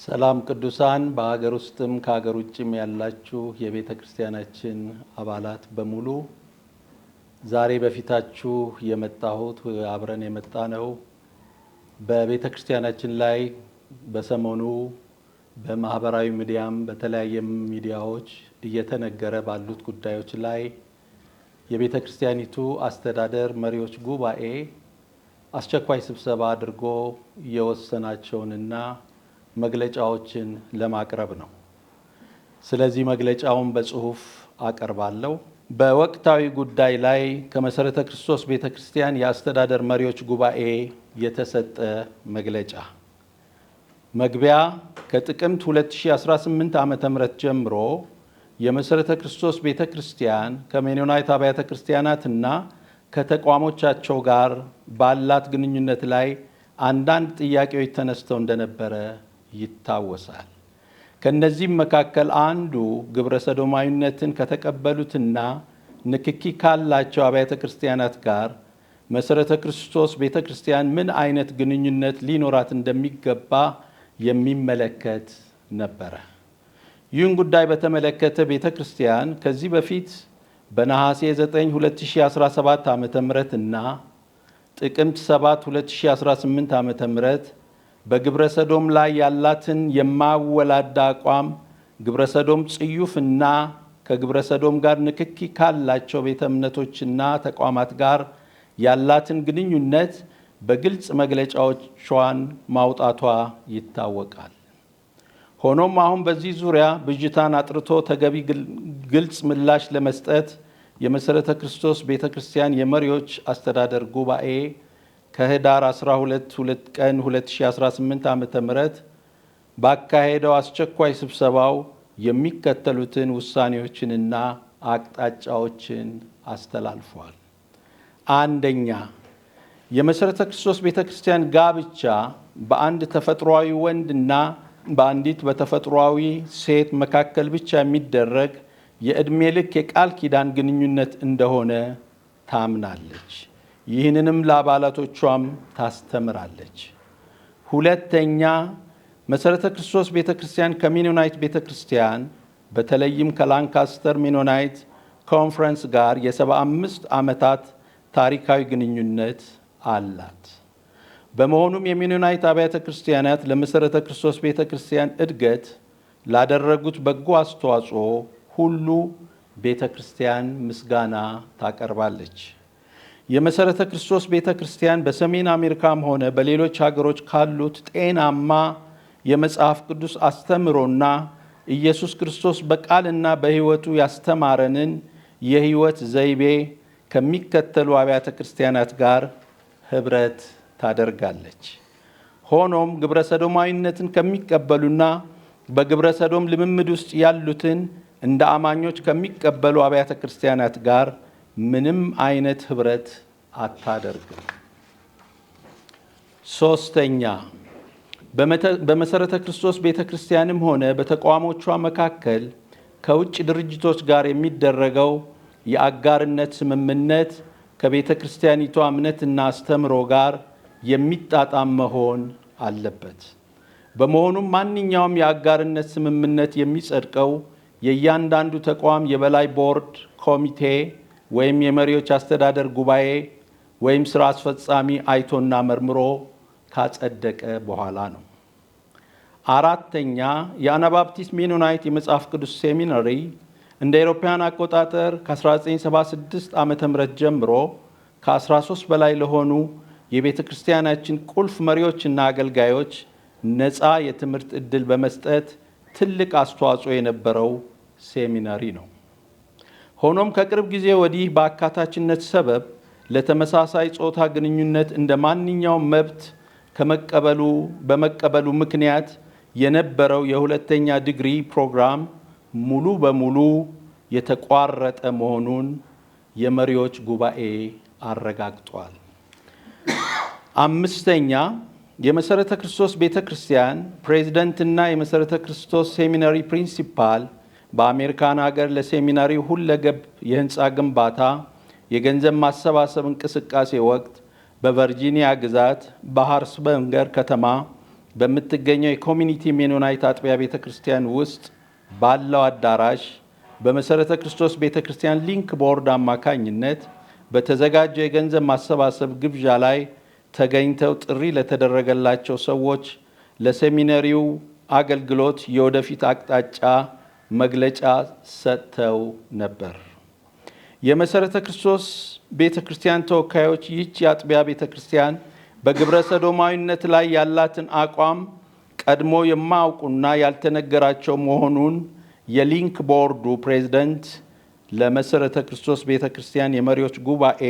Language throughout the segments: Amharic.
ሰላም ቅዱሳን በሀገር ውስጥም ከሀገር ውጭም ያላችሁ የቤተ ክርስቲያናችን አባላት በሙሉ ዛሬ በፊታችሁ የመጣሁት አብረን የመጣነው በቤተ ክርስቲያናችን ላይ በሰሞኑ በማህበራዊ ሚዲያም በተለያየ ሚዲያዎች እየተነገረ ባሉት ጉዳዮች ላይ የቤተ ክርስቲያኒቱ አስተዳደር መሪዎች ጉባኤ አስቸኳይ ስብሰባ አድርጎ የወሰናቸውንና መግለጫዎችን ለማቅረብ ነው። ስለዚህ መግለጫውን በጽሁፍ አቀርባለሁ። በወቅታዊ ጉዳይ ላይ ከመሰረተ ክርስቶስ ቤተክርስቲያን የአስተዳደር መሪዎች ጉባኤ የተሰጠ መግለጫ መግቢያ ከጥቅምት 2018 ዓ.ም ጀምሮ የመሰረተ ክርስቶስ ቤተክርስቲያን ከሜኖናይት አብያተ ክርስቲያናትና ከተቋሞቻቸው ጋር ባላት ግንኙነት ላይ አንዳንድ ጥያቄዎች ተነስተው እንደነበረ ይታወሳል። ከነዚህም መካከል አንዱ ግብረ ሰዶማዊነትን ከተቀበሉትና ንክኪ ካላቸው አብያተ ክርስቲያናት ጋር መሰረተ ክርስቶስ ቤተክርስቲያን ምን አይነት ግንኙነት ሊኖራት እንደሚገባ የሚመለከት ነበረ። ይህን ጉዳይ በተመለከተ ቤተክርስቲያን ከዚህ በፊት በነሐሴ 9 2017 ዓ.ም እና ጥቅምት 7 2018 ዓ.ም በግብረ ሰዶም ላይ ያላትን የማወላዳ አቋም ግብረ ሰዶም ጽዩፍና ከግብረ ሰዶም ጋር ንክኪ ካላቸው ቤተ እምነቶችና ተቋማት ጋር ያላትን ግንኙነት በግልጽ መግለጫዎቿን ማውጣቷ ይታወቃል። ሆኖም አሁን በዚህ ዙሪያ ብዥታን አጥርቶ ተገቢ ግልጽ ምላሽ ለመስጠት የመሰረተ ክርስቶስ ቤተክርስቲያን የመሪዎች አስተዳደር ጉባኤ ከህዳር 12 ቀን 2018 ዓ.ም ባካሄደው አስቸኳይ ስብሰባው የሚከተሉትን ውሳኔዎችንና አቅጣጫዎችን አስተላልፏል። አንደኛ፣ የመሰረተ ክርስቶስ ቤተክርስቲያን ጋብቻ በአንድ ተፈጥሯዊ ወንድና በአንዲት በተፈጥሯዊ ሴት መካከል ብቻ የሚደረግ የዕድሜ ልክ የቃል ኪዳን ግንኙነት እንደሆነ ታምናለች። ይህንንም ለአባላቶቿም ታስተምራለች። ሁለተኛ፣ መሰረተ ክርስቶስ ቤተክርስቲያን ከሜኖናይት ቤተክርስቲያን በተለይም ከላንካስተር ሜኖናይት ኮንፈረንስ ጋር የ75 ዓመታት ታሪካዊ ግንኙነት አላት። በመሆኑም የሜኖናይት አብያተ ክርስቲያናት ለመሰረተ ክርስቶስ ቤተክርስቲያን እድገት ላደረጉት በጎ አስተዋጽኦ ሁሉ ቤተክርስቲያን ምስጋና ታቀርባለች። የመሰረተ ክርስቶስ ቤተክርስቲያን በሰሜን አሜሪካም ሆነ በሌሎች ሀገሮች ካሉት ጤናማ የመጽሐፍ ቅዱስ አስተምሮና ኢየሱስ ክርስቶስ በቃልና በሕይወቱ ያስተማረንን የሕይወት ዘይቤ ከሚከተሉ አብያተ ክርስቲያናት ጋር ኅብረት ታደርጋለች። ሆኖም ግብረ ሰዶማዊነትን ከሚቀበሉና በግብረ ሰዶም ልምምድ ውስጥ ያሉትን እንደ አማኞች ከሚቀበሉ አብያተ ክርስቲያናት ጋር ምንም አይነት ኅብረት አታደርግም። ሶስተኛ፣ በመሰረተ ክርስቶስ ቤተክርስቲያንም ሆነ በተቋሞቿ መካከል ከውጭ ድርጅቶች ጋር የሚደረገው የአጋርነት ስምምነት ከቤተ ክርስቲያኒቷ እምነትና አስተምሮ ጋር የሚጣጣም መሆን አለበት። በመሆኑም ማንኛውም የአጋርነት ስምምነት የሚጸድቀው የእያንዳንዱ ተቋም የበላይ ቦርድ ኮሚቴ ወይም የመሪዎች አስተዳደር ጉባኤ ወይም ስራ አስፈጻሚ አይቶና መርምሮ ካጸደቀ በኋላ ነው። አራተኛ፣ የአናባፕቲስት ሜኖናይት የመጽሐፍ ቅዱስ ሴሚናሪ እንደ አውሮፓውያን አቆጣጠር ከ1976 ዓ.ም ጀምሮ ከ13 በላይ ለሆኑ የቤተ ክርስቲያናችን ቁልፍ መሪዎችና አገልጋዮች ነፃ የትምህርት ዕድል በመስጠት ትልቅ አስተዋጽኦ የነበረው ሴሚናሪ ነው። ሆኖም ከቅርብ ጊዜ ወዲህ በአካታችነት ሰበብ ለተመሳሳይ ጾታ ግንኙነት እንደ ማንኛውም መብት በመቀበሉ ምክንያት የነበረው የሁለተኛ ዲግሪ ፕሮግራም ሙሉ በሙሉ የተቋረጠ መሆኑን የመሪዎች ጉባኤ አረጋግጧል። አምስተኛ፣ የመሰረተ ክርስቶስ ቤተክርስቲያን ፕሬዝዳንትና የመሰረተ ክርስቶስ ሴሚናሪ ፕሪንሲፓል በአሜሪካን ሀገር ለሴሚናሪው ሁለገብ የህንፃ ግንባታ የገንዘብ ማሰባሰብ እንቅስቃሴ ወቅት በቨርጂኒያ ግዛት በሃርስበርገር ከተማ በምትገኘው የኮሚኒቲ ሜኖናይት አጥቢያ ቤተክርስቲያን ውስጥ ባለው አዳራሽ በመሰረተ ክርስቶስ ቤተክርስቲያን ሊንክ ቦርድ አማካኝነት በተዘጋጀው የገንዘብ ማሰባሰብ ግብዣ ላይ ተገኝተው ጥሪ ለተደረገላቸው ሰዎች ለሴሚናሪው አገልግሎት የወደፊት አቅጣጫ መግለጫ ሰጥተው ነበር። የመሰረተ ክርስቶስ ቤተክርስቲያን ተወካዮች ይህች የአጥቢያ ቤተክርስቲያን በግብረ ሰዶማዊነት ላይ ያላትን አቋም ቀድሞ የማያውቁና ያልተነገራቸው መሆኑን የሊንክ ቦርዱ ፕሬዝዳንት ለመሰረተ ክርስቶስ ቤተክርስቲያን የመሪዎች ጉባኤ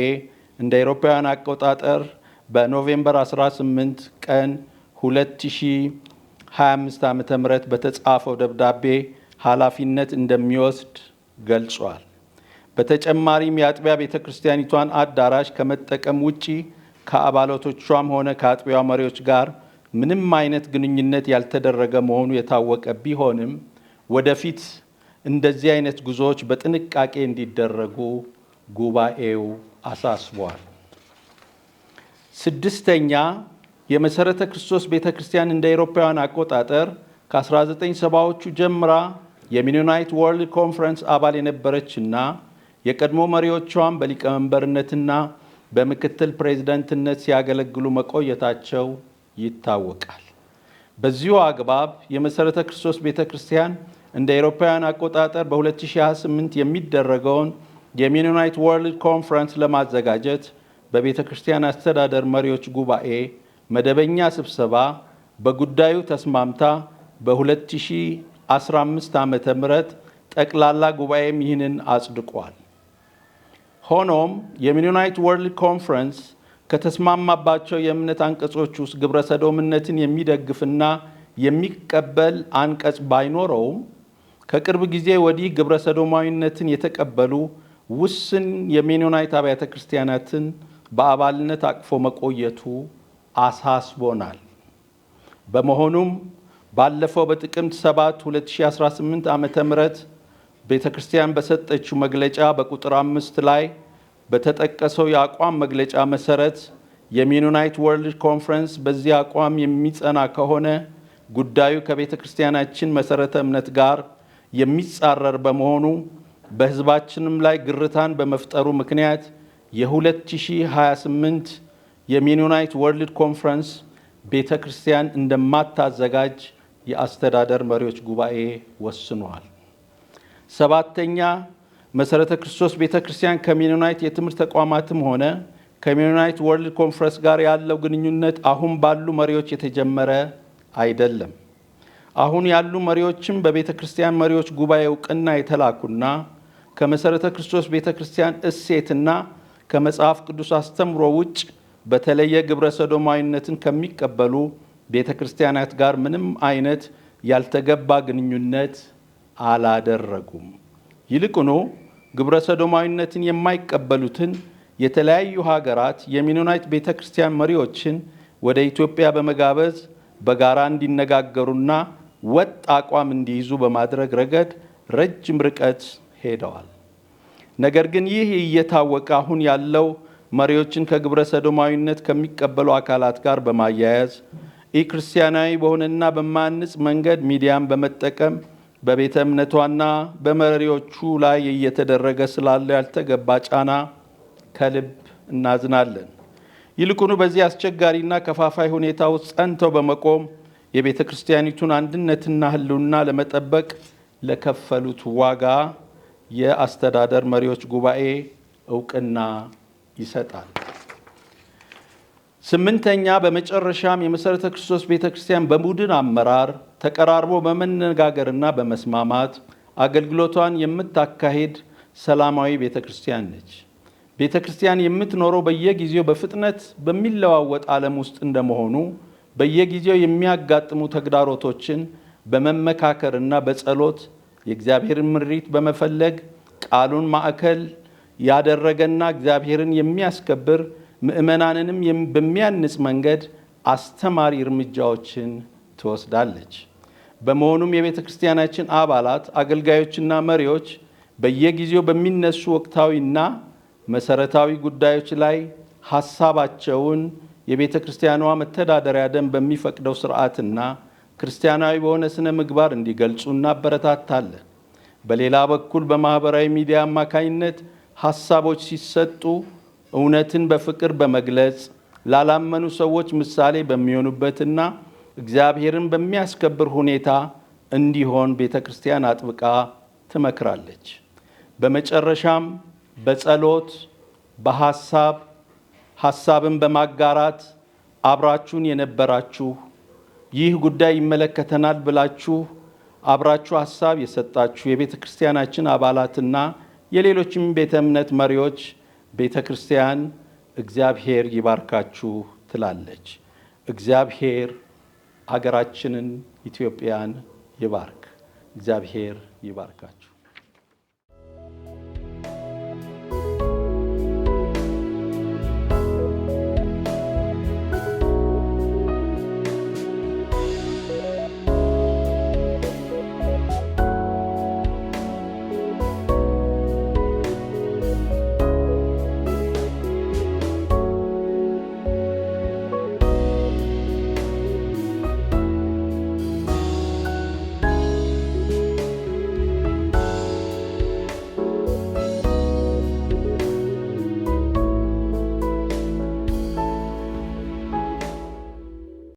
እንደ አውሮፓውያን አቆጣጠር በኖቬምበር 18 ቀን 2025 ዓ.ም በተጻፈው ደብዳቤ ኃላፊነት እንደሚወስድ ገልጿል። በተጨማሪም የአጥቢያ ቤተክርስቲያኒቷን አዳራሽ ከመጠቀም ውጪ ከአባላቶቿም ሆነ ከአጥቢያው መሪዎች ጋር ምንም አይነት ግንኙነት ያልተደረገ መሆኑ የታወቀ ቢሆንም ወደፊት እንደዚህ አይነት ጉዞዎች በጥንቃቄ እንዲደረጉ ጉባኤው አሳስቧል። ስድስተኛ የመሰረተ ክርስቶስ ቤተክርስቲያን እንደ አውሮፓውያን አቆጣጠር ከ1970ዎቹ ጀምራ የሜኖናይት ወርልድ ኮንፈረንስ አባል የነበረችና የቀድሞ መሪዎቿን በሊቀመንበርነትና በምክትል ፕሬዝዳንትነት ሲያገለግሉ መቆየታቸው ይታወቃል። በዚሁ አግባብ የመሰረተ ክርስቶስ ቤተክርስቲያን እንደ አውሮፓውያን አቆጣጠር በ2028 የሚደረገውን የሜኖናይት ወርልድ ኮንፈረንስ ለማዘጋጀት በቤተክርስቲያን አስተዳደር መሪዎች ጉባኤ መደበኛ ስብሰባ በጉዳዩ ተስማምታ በ2015 ዓመተ ምህረት ጠቅላላ ጉባኤም ይህንን አጽድቋል። ሆኖም የሜኖናይት ወርልድ ኮንፈረንስ ከተስማማባቸው የእምነት አንቀጾች ውስጥ ግብረ ሰዶምነትን የሚደግፍና የሚቀበል አንቀጽ ባይኖረውም ከቅርብ ጊዜ ወዲህ ግብረ ሰዶማዊነትን የተቀበሉ ውስን የሜኖናይት አብያተ ክርስቲያናትን በአባልነት አቅፎ መቆየቱ አሳስቦናል። በመሆኑም ባለፈው በጥቅምት 7 2018 ዓመተ ምህረት ቤተክርስቲያን በሰጠችው መግለጫ በቁጥር 5 ላይ በተጠቀሰው የአቋም መግለጫ መሰረት የሜኖናይት ወርልድ ኮንፈረንስ በዚህ አቋም የሚጸና ከሆነ ጉዳዩ ከቤተክርስቲያናችን መሰረተ እምነት ጋር የሚጻረር በመሆኑ በሕዝባችንም ላይ ግርታን በመፍጠሩ ምክንያት የ2028 የሜኖናይት ወርልድ ኮንፈረንስ ቤተክርስቲያን እንደማታዘጋጅ የአስተዳደር መሪዎች ጉባኤ ወስኗል። ሰባተኛ መሰረተ ክርስቶስ ቤተክርስቲያን ከሜኖናይት የትምህርት ተቋማትም ሆነ ከሜኖናይት ወርልድ ኮንፈረንስ ጋር ያለው ግንኙነት አሁን ባሉ መሪዎች የተጀመረ አይደለም። አሁን ያሉ መሪዎችም በቤተክርስቲያን መሪዎች ጉባኤ እውቅና የተላኩና ከመሰረተ ክርስቶስ ቤተክርስቲያን እሴትና ከመጽሐፍ ቅዱስ አስተምሮ ውጭ በተለየ ግብረ ሰዶማዊነትን ከሚቀበሉ ቤተክርስቲያናት ጋር ምንም አይነት ያልተገባ ግንኙነት አላደረጉም። ይልቁኑ ግብረ ሰዶማዊነትን የማይቀበሉትን የተለያዩ ሀገራት የሜኖናይት ቤተክርስቲያን መሪዎችን ወደ ኢትዮጵያ በመጋበዝ በጋራ እንዲነጋገሩና ወጥ አቋም እንዲይዙ በማድረግ ረገድ ረጅም ርቀት ሄደዋል። ነገር ግን ይህ እየታወቀ አሁን ያለው መሪዎችን ከግብረ ሰዶማዊነት ከሚቀበሉ አካላት ጋር በማያያዝ ኢክርስቲያናዊ በሆነና በማንጽ መንገድ ሚዲያን በመጠቀም በቤተ እምነቷና በመሪዎቹ ላይ እየተደረገ ስላለው ያልተገባ ጫና ከልብ እናዝናለን። ይልቁኑ በዚህ አስቸጋሪና ከፋፋይ ሁኔታ ውስጥ ጸንተው በመቆም የቤተ ክርስቲያኒቱን አንድነትና ሕልውና ለመጠበቅ ለከፈሉት ዋጋ የአስተዳደር መሪዎች ጉባኤ እውቅና ይሰጣል። ስምንተኛ በመጨረሻም የመሰረተ ክርስቶስ ቤተክርስቲያን በቡድን አመራር ተቀራርቦ በመነጋገርና በመስማማት አገልግሎቷን የምታካሄድ ሰላማዊ ቤተክርስቲያን ነች። ቤተክርስቲያን የምትኖረው በየጊዜው በፍጥነት በሚለዋወጥ ዓለም ውስጥ እንደመሆኑ በየጊዜው የሚያጋጥሙ ተግዳሮቶችን በመመካከርና በጸሎት የእግዚአብሔርን ምሪት በመፈለግ ቃሉን ማዕከል ያደረገና እግዚአብሔርን የሚያስከብር ምእመናንንም በሚያንጽ መንገድ አስተማሪ እርምጃዎችን ትወስዳለች። በመሆኑም የቤተ ክርስቲያናችን አባላት፣ አገልጋዮችና መሪዎች በየጊዜው በሚነሱ ወቅታዊና መሰረታዊ ጉዳዮች ላይ ሐሳባቸውን የቤተ ክርስቲያኗ መተዳደሪያ ደንብ በሚፈቅደው ስርዓትና ክርስቲያናዊ በሆነ ስነ ምግባር እንዲገልጹ እናበረታታለን። በሌላ በኩል በማህበራዊ ሚዲያ አማካኝነት ሐሳቦች ሲሰጡ እውነትን በፍቅር በመግለጽ ላላመኑ ሰዎች ምሳሌ በሚሆኑበትና እግዚአብሔርን በሚያስከብር ሁኔታ እንዲሆን ቤተ ክርስቲያን አጥብቃ ትመክራለች። በመጨረሻም በጸሎት ሐሳብን በማጋራት አብራችሁን የነበራችሁ ይህ ጉዳይ ይመለከተናል ብላችሁ አብራችሁ ሐሳብ የሰጣችሁ የቤተ ክርስቲያናችን አባላትና የሌሎችም ቤተ እምነት መሪዎች ቤተ ክርስቲያን እግዚአብሔር ይባርካችሁ ትላለች። እግዚአብሔር አገራችንን ኢትዮጵያን ይባርክ። እግዚአብሔር ይባርካችሁ።